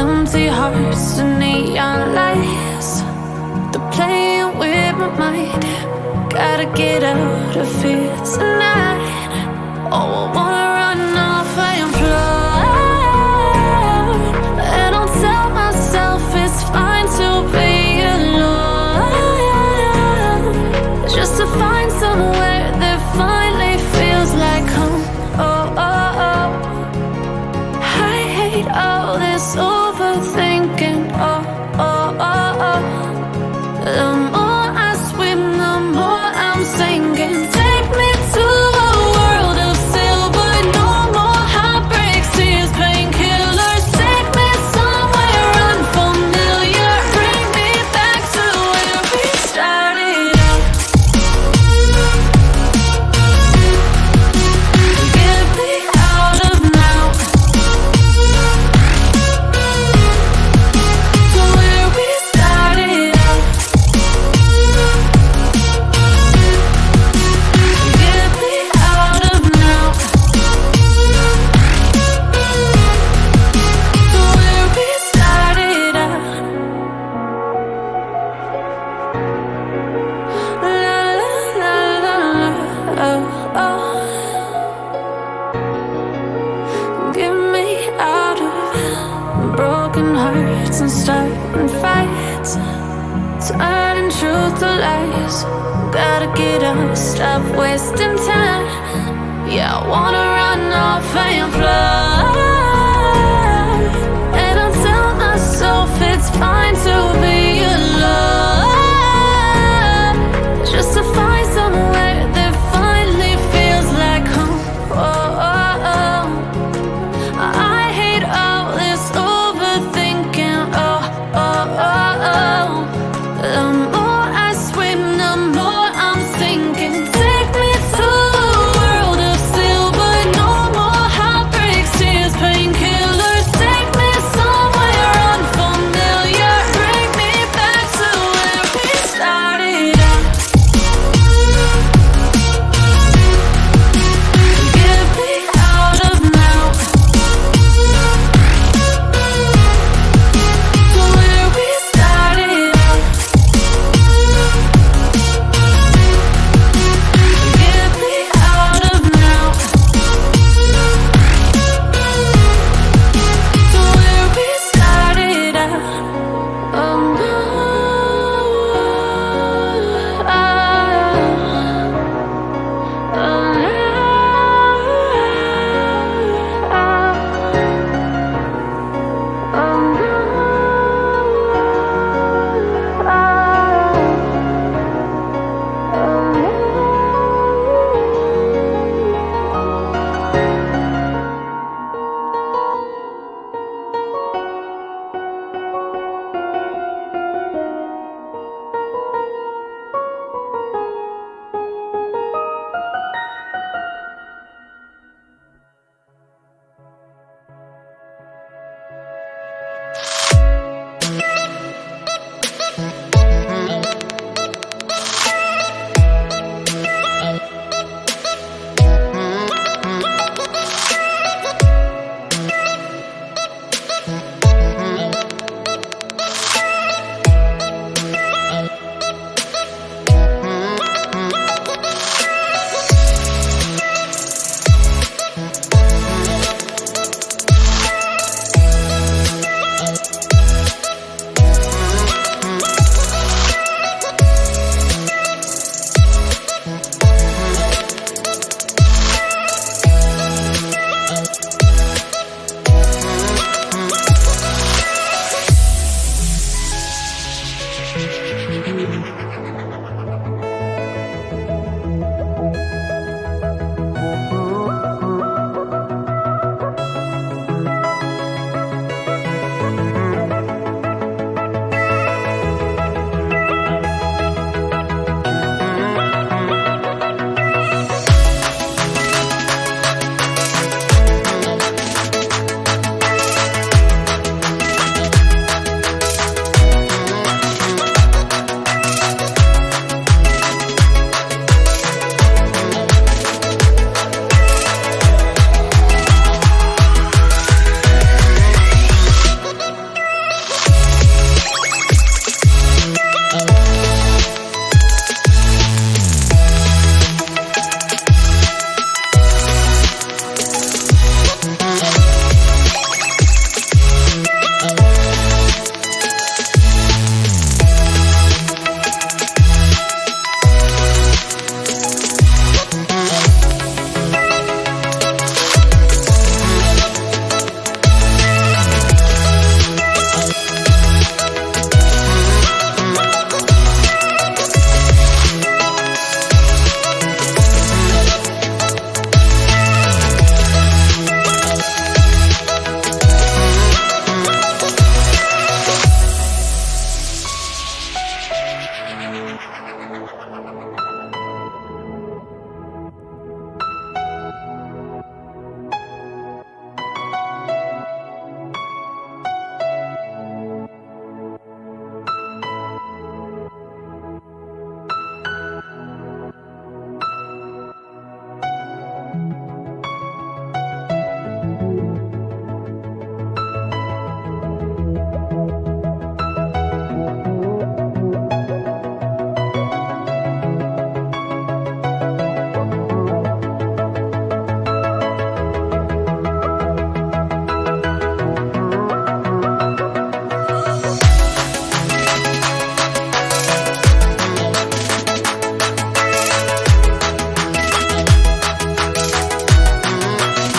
empty hearts and neon lights. They're playing with my mind. Gotta get out of here tonight. Oh, I wanna run off and fly. And I'll tell myself it's fine to be alone, just to find somewhere that finally feels like home. Oh, oh, oh. I hate all this overthinking. Oh, oh, oh, oh. The more I swim, the more I'm sinking. Take me to a world of silver. No more heartbreaks, tears, painkillers. Take me somewhere unfamiliar. Bring me back to where we started out. Get me out of now. To where we started out. Get me out of now. To where we started out. La la la la la. Oh, oh. Get me out of broken hearts and starting fights, turning truth to lies. Gotta get up, stop wasting time. Yeah, I wanna run off and fly.